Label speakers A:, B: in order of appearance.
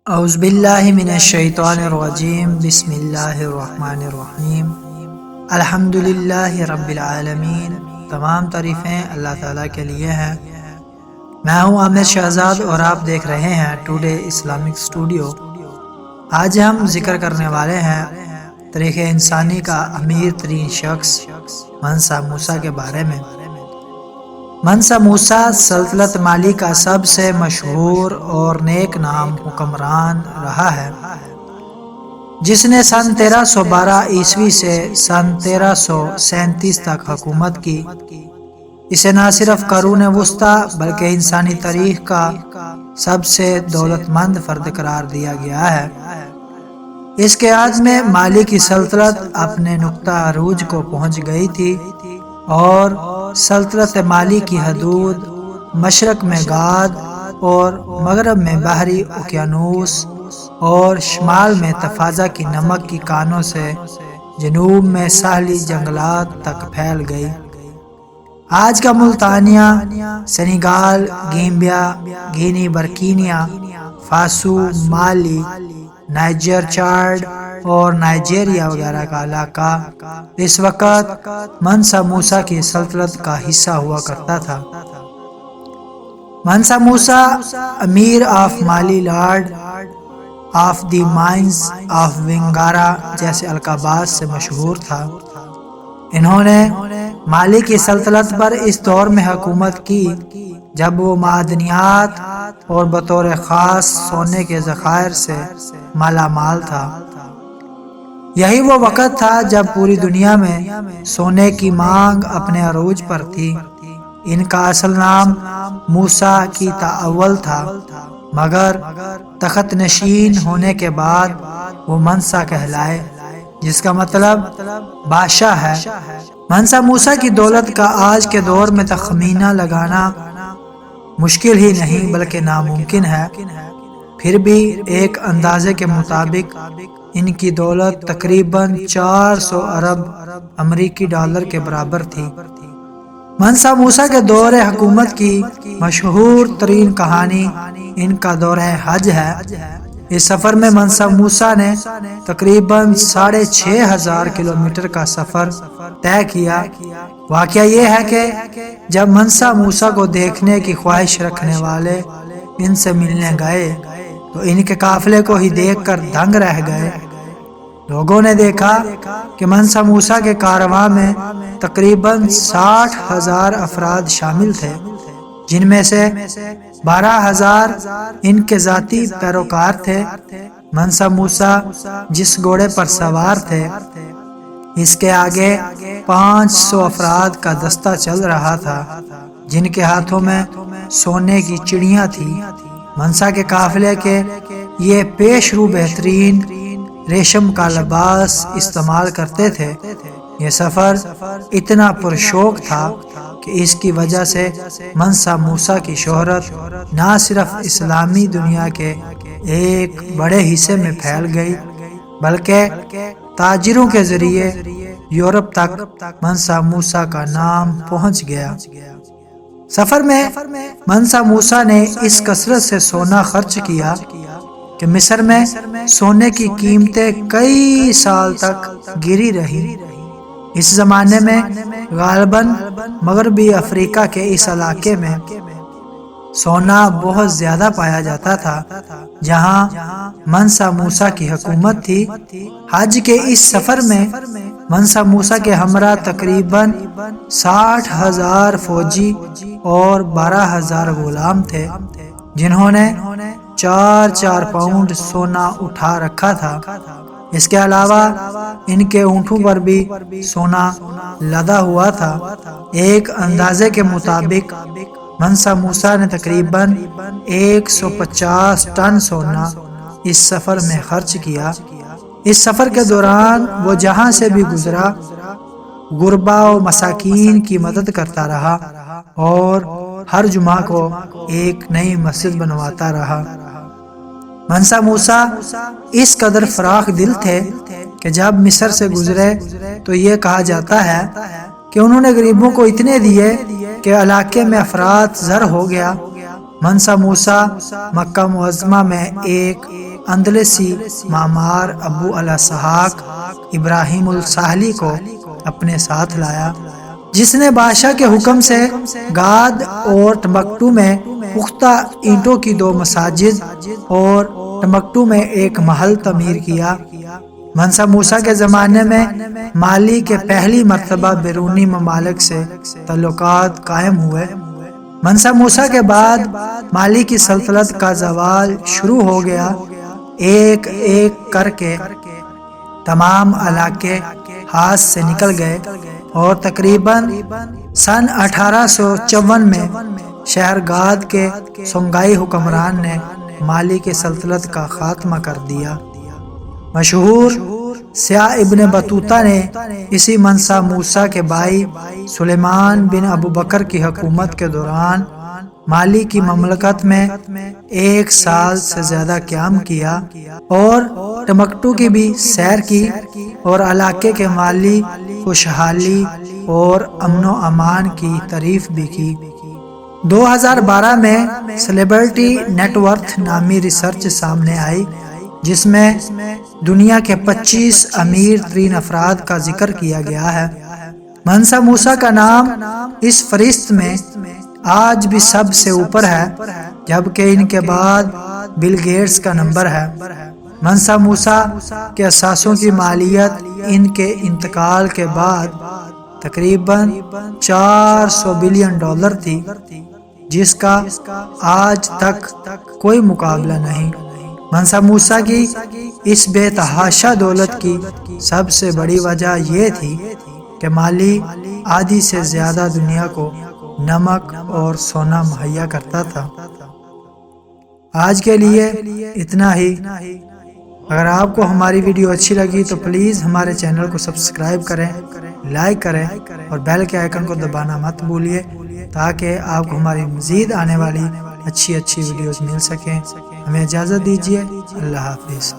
A: اعوذ باللہ من الشیطان الرجیم بسم اللہ الرحمن الرحیم الحمد للہ رب العالمین۔ تمام تعریفیں اللہ تعالیٰ کے لیے ہیں۔ میں ہوں عامر شہزاد اور آپ دیکھ رہے ہیں ٹوڈے اسلامک اسٹوڈیو۔ آج ہم ذکر کرنے والے ہیں تاریخ انسانی کا امیر ترین شخص منسا موسیٰ کے بارے میں۔ منسا موسیٰ سلطنت مالی کا سب سے مشہور اور نیک نام حکمران رہا ہے، جس نے سن 1312 عیسوی سے سن 1337 تک حکومت کی۔ اسے نہ صرف قرون وسطیٰ بلکہ انسانی تاریخ کا سب سے دولت مند فرد قرار دیا گیا ہے۔ اس کے عہد میں مالی کی سلطنت اپنے نقطہ عروج کو پہنچ گئی تھی اور سلطنت مالی کی حدود مشرق میں گاد اور مغرب میں بحری اوقیانوس اور شمال میں تفازہ کی نمک کی کانوں سے جنوب میں ساحلی جنگلات تک پھیل گئی۔ آج کا ملتانیہ، سینیگال، گیمبیا، گینی برکینیا فاسو، مالی، نائجر، چاڈ اور نائجیریا وغیرہ کا علاقہ اس وقت منسا موسیٰ کی سلطنت کا حصہ ہوا کرتا تھا۔ منسا موسیٰ امیر of Mali, lord of the mines of Wangara جیسے القابات سے مشہور تھا۔ انہوں نے مالی کی سلطنت پر اس دور میں حکومت کی جب وہ معدنیات اور بطور خاص سونے کے ذخائر سے مالا مال تھا۔ یہی وہ وقت تھا جب پوری دنیا میں سونے کی مانگ اپنے عروج پر تھی۔ ان کا اصل نام موسیٰ کی اول تھا، مگر تخت نشین ہونے کے بعد وہ منسا کہلائے، جس کا مطلب بادشاہ ہے۔ منسا موسیٰ کی دولت کا آج کے دور میں تخمینہ لگانا مشکل ہی نہیں بلکہ ناممکن ہے۔ پھر بھی ایک اندازے کے مطابق ان کی دولت تقریباً 400 ارب امریکی ڈالر کے برابر تھی۔ منسا موسیٰ کے دور حکومت کی مشہور ترین کہانی ان کا دورہ حج ہے۔ اس سفر میں منسا موسیٰ نے تقریباً 6500 کلومیٹر کا سفر طے کیا۔ واقعہ یہ ہے کہ جب منسا موسیٰ کو دیکھنے کی خواہش رکھنے والے ان سے ملنے گئے تو ان کے قافلے کو ہی دیکھ کر دنگ رہ گئے۔ لوگوں نے دیکھا کہ منسا موسیٰ کے کارواں میں تقریباً 60,000 افراد شامل تھے، جن میں سے 12,000 ان کے ذاتی پیروکار تھے۔ منسا موسیٰ جس گھوڑے پر سوار تھے، اس کے آگے 500 افراد کا دستہ چل رہا تھا، جن کے ہاتھوں میں سونے کی چڑیاں تھیں۔ منسا کے قافلے کے یہ پیش رو بہترین ریشم کا لباس استعمال کرتے تھے۔ یہ سفر اتنا پرشوق تھا کہ اس کی وجہ سے منسا موسیٰ کی شہرت نہ صرف اسلامی دنیا کے ایک بڑے حصے میں پھیل گئی بلکہ تاجروں کے ذریعے یورپ تک منسا موسیٰ کا نام پہنچ گیا۔ سفر میں منسا موسیٰ نے اس کثرت سے سونا خرچ کیا کہ مصر میں سونے کی قیمتیں کئی سال تک گری رہی۔ اس زمانے میں غالباً مغربی افریقہ کے اس علاقے میں سونا بہت زیادہ پایا جاتا تھا، جہاں منسا موسیٰ کی حکومت تھی۔ حج کے اس سفر میں منسا موسیٰ کے ہمراہ تقریباً 60,000 فوجی اور 12,000 غلام تھے، جنہوں نے 4 پاؤنڈ سونا اٹھا رکھا تھا۔ اس کے علاوہ ان کے اونٹوں پر بھی سونا لدا ہوا تھا۔ ایک اندازے کے مطابق منسا موسیٰ نے تقریباً 150 ٹن سونا اس سفر میں خرچ کیا۔ اس سفر کے دوران وہ جہاں سے بھی گزرا غربا و مساکین کی مدد کرتا رہا اور ہر جمعہ کو ایک نئی مسجد بنواتا رہا۔ منسا موسیٰ اس قدر فراخ دل تھے کہ جب مصر سے گزرے تو یہ کہا جاتا ہے کہ انہوں نے غریبوں کو اتنے دیے کہ علاقے میں افراط زر ہو گیا۔ منسا موسیٰ مکہ معظمہ میں ایک اندلسی معمار ابو الاسحاق ابراہیم الساحلی کو اپنے ساتھ لایا، جس نے بادشاہ کے حکم سے گاد اور ٹمبکٹو میں پختہ اینٹوں کی 2 مساجد اور ٹمبکٹو میں ایک محل تعمیر کیا۔ منسا موسیٰ کے زمانے میں مالی کے پہلی مرتبہ بیرونی ممالک سے تعلقات قائم ہوئے۔ منسا موسیٰ کے بعد مالی کی سلطنت کا زوال شروع ہو گیا۔ ایک ایک کر کے تمام علاقے ہاتھ سے نکل گئے اور تقریباً سن 1854 میں شہر گاد کے سونگائی حکمران نے مالی کی سلطنت کا خاتمہ کر دیا۔ مشہور سیاح ابن بطوطہ نے اسی منسا موسیٰ کے بھائی سلیمان بن ابو بکر کی حکومت کے دوران مالی کی مملکت میں 1 سال سے زیادہ قیام کیا اور ٹمبکٹو کی بھی سیر کی اور علاقے کے مالی خوشحالی اور امن و امان کی تعریف بھی کی۔ 2012 میں سیلیبریٹی نیٹ ورتھ نامی ریسرچ سامنے آئی، جس میں دنیا کے 25 امیر ترین افراد کا ذکر کیا گیا ہے۔ منسا موسیٰ کا نام اس فہرست میں آج بھی سب سے اوپر ہے، جبکہ ان کے بعد بل گیٹس کا نمبر ہے۔ منسا موسیٰ کے اثاثوں کی مالیت ان کے انتقال کے بعد تقریباً $400 بلین تھی، جس کا آج تک کوئی مقابلہ نہیں۔ منسا موسیٰ کی اس بے تحاشا دولت کی سب سے بڑی وجہ یہ تھی کہ مالی آدھی سے زیادہ دنیا کو نمک اور سونا مہیا کرتا تھا۔ آج کے لیے اتنا ہی۔ اگر آپ کو ہماری ویڈیو اچھی لگی تو پلیز ہمارے چینل کو سبسکرائب کریں، لائک کریں اور بیل کے آئیکن کو دبانا مت بھولیے تاکہ آپ کو ہماری مزید آنے والی اچھی ویڈیوز مل سکیں۔ ہمیں اجازت دیجیے۔ اللہ حافظ۔